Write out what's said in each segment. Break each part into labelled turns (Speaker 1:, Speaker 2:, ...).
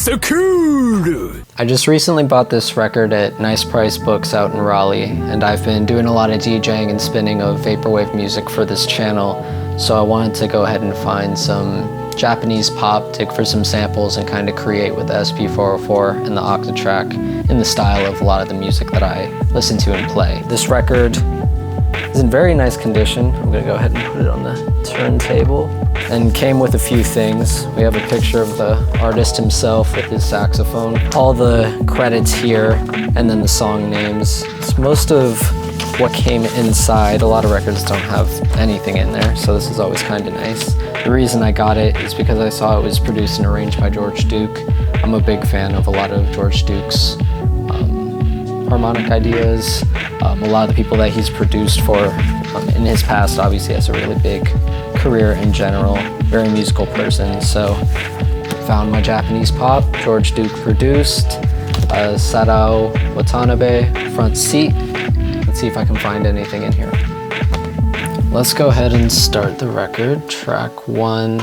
Speaker 1: so cool! I just recently bought this record at Nice Price Books out in Raleigh, and I've been doing a lot of DJing and spinning of vaporwave music for this channel, so I wanted to go ahead and find some Japanese pop, dig for some samples, and kind of create with the SP404 and the Octatrack in the style of a lot of the music that I listen to and play. This record is in very nice condition. I'm gonna go ahead and put it on the turntable. And came with a few things. We have a picture of the artist himself with his saxophone. All the credits here, and then the song names. It's most of what came inside. A lot of records don't have anything in there, so this is always kind of nice. The reason I got it is because I saw it was produced and arranged by George Duke. I'm a big fan of a lot of George Duke's harmonic ideas. A lot of the people that he's produced for in his past obviously has a really big career in general, very musical person. So found my Japanese pop, George Duke produced, Sadao Watanabe, front seat. Let's see if I can find anything in here. Let's go ahead and start the record, track 1.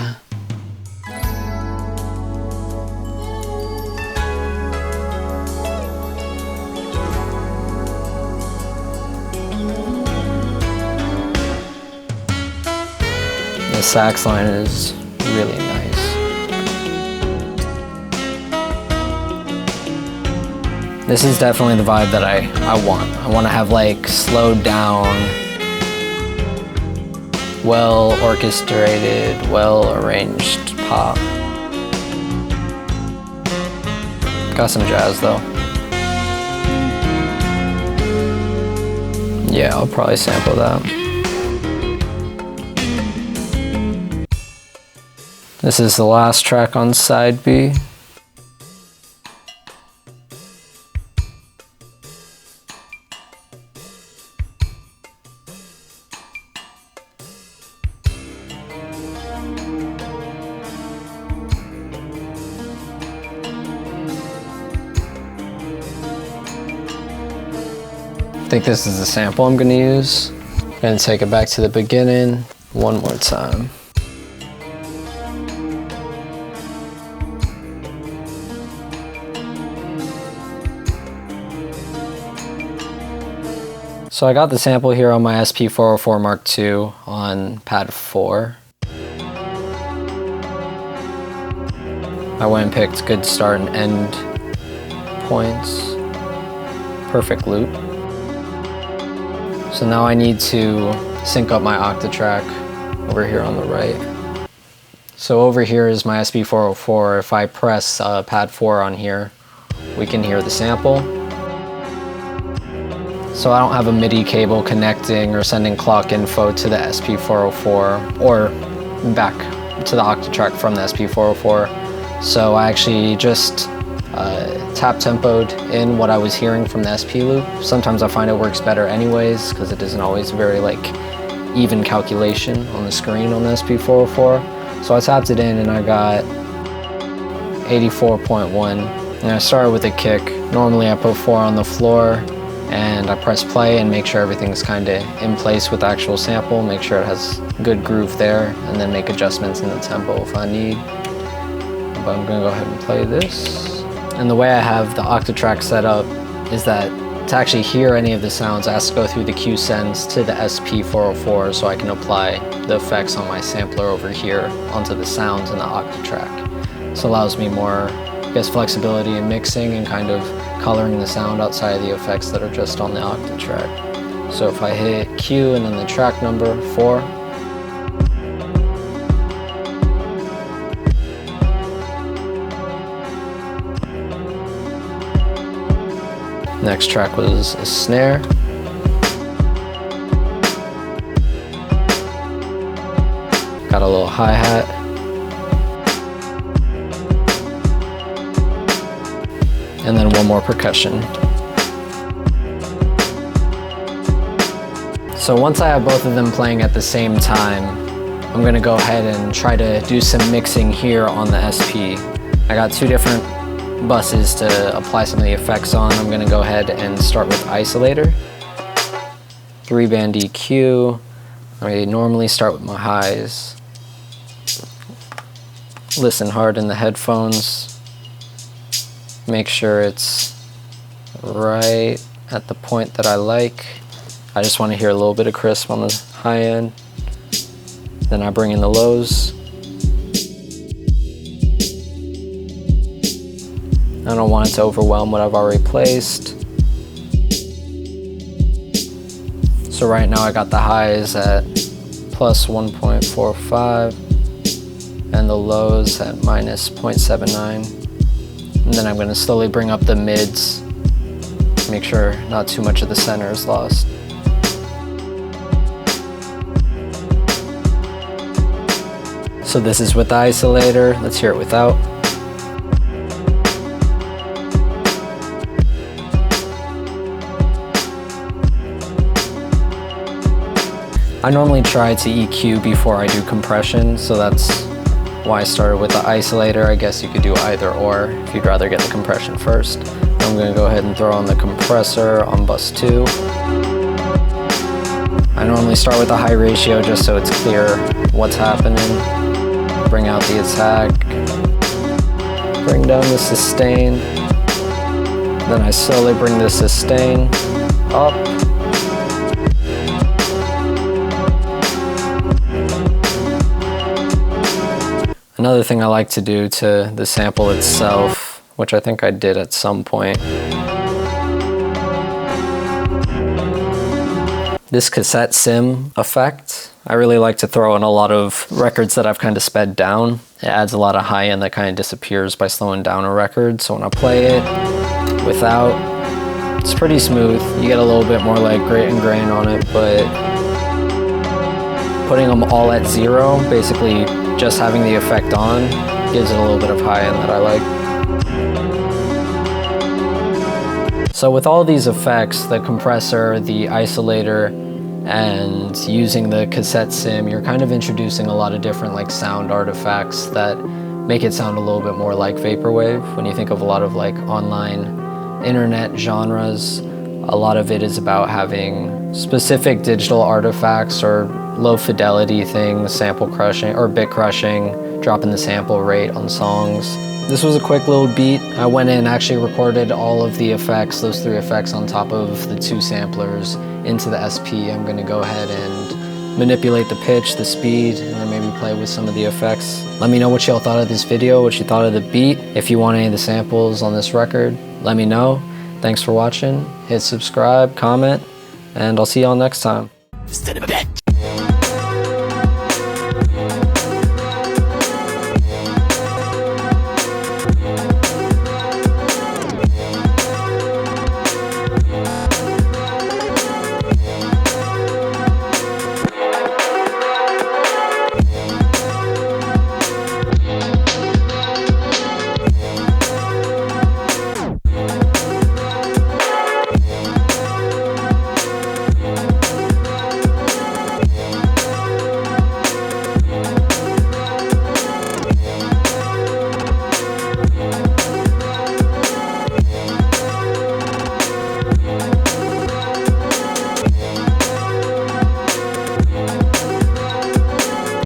Speaker 1: The sax line is really nice. This is definitely the vibe that I want. I want to have like slowed down, well orchestrated, well arranged pop. Got some jazz though. Yeah, I'll probably sample that. This is the last track on side B. I think this is the sample I'm gonna use. I'm gonna take it back to the beginning one more time. So I got the sample here on my SP404 Mark II on pad 4. I went and picked good start and end points. Perfect loop. So now I need to sync up my Octatrack over here on the right. So over here is my SP404. If I press pad 4 on here, we can hear the sample. So I don't have a MIDI cable connecting or sending clock info to the SP404 or back to the Octatrack from the SP404. So I actually just tap tempoed in what I was hearing from the SP loop. Sometimes I find it works better anyways because it isn't always very like even calculation on the screen on the SP404. So I tapped it in and I got 84.1. And I started with a kick. Normally I put 4 on the floor and I press play and make sure everything's kind of in place with the actual sample, make sure it has good groove there, and then make adjustments in the tempo if I need. But I'm gonna go ahead and play this. And the way I have the Octatrack set up is that to actually hear any of the sounds, I have to go through the Q sends to the SP404 so I can apply the effects on my sampler over here onto the sounds in the Octatrack. This allows me more, I guess, flexibility in mixing and kind of coloring the sound outside of the effects that are just on the Octatrack. So if I hit Q and then the track number 4, next track was a snare. Got a little hi-hat. And then one more percussion. So once I have both of them playing at the same time, I'm gonna go ahead and try to do some mixing here on the SP. I got 2 different buses to apply some of the effects on. I'm gonna go ahead and start with Isolator. 3-band EQ. I normally start with my highs. Listen hard in the headphones. make sure it's right at the point that I like. I just want to hear a little bit of crisp on the high end. Then I bring in the lows. I don't want it to overwhelm what I've already placed. So right now I got the highs at plus 1.45 and the lows at minus 0.79. And then I'm going to slowly bring up the mids, make sure not too much of the center is lost. So this is with the isolator. Let's hear it without. I normally try to EQ before I do compression, so that's why I started with the isolator. I guess you could do either or if you'd rather get the compression first. I'm going to go ahead and throw on the compressor on bus 2. I normally start with a high ratio just so it's clear what's happening. Bring out the attack, bring down the sustain, then I slowly bring the sustain up. Another thing I like to do to the sample itself, which I think I did at some point, this cassette sim effect, I really like to throw in a lot of records that I've kind of sped down. It adds a lot of high end that kind of disappears by slowing down a record. So when I play it without, it's pretty smooth. You get a little bit more like grit and grain on it, but putting them all at 0, basically just having the effect on, gives it a little bit of high end that I like. So with all these effects, the compressor, the isolator, and using the cassette sim, you're kind of introducing a lot of different like sound artifacts that make it sound a little bit more like vaporwave. When you think of a lot of like online internet genres, a lot of it is about having specific digital artifacts or low fidelity things, sample crushing or bit crushing, dropping the sample rate on songs. This was a quick little beat. I went in and actually recorded all of the effects, those 3 effects on top of the 2 samplers into the SP. I'm going to go ahead and manipulate the pitch, the speed, and then maybe play with some of the effects. Let me know what y'all thought of this video, what you thought of the beat. If you want any of the samples on this record, let me know. Thanks for watching. Hit subscribe, comment, and I'll see y'all next time.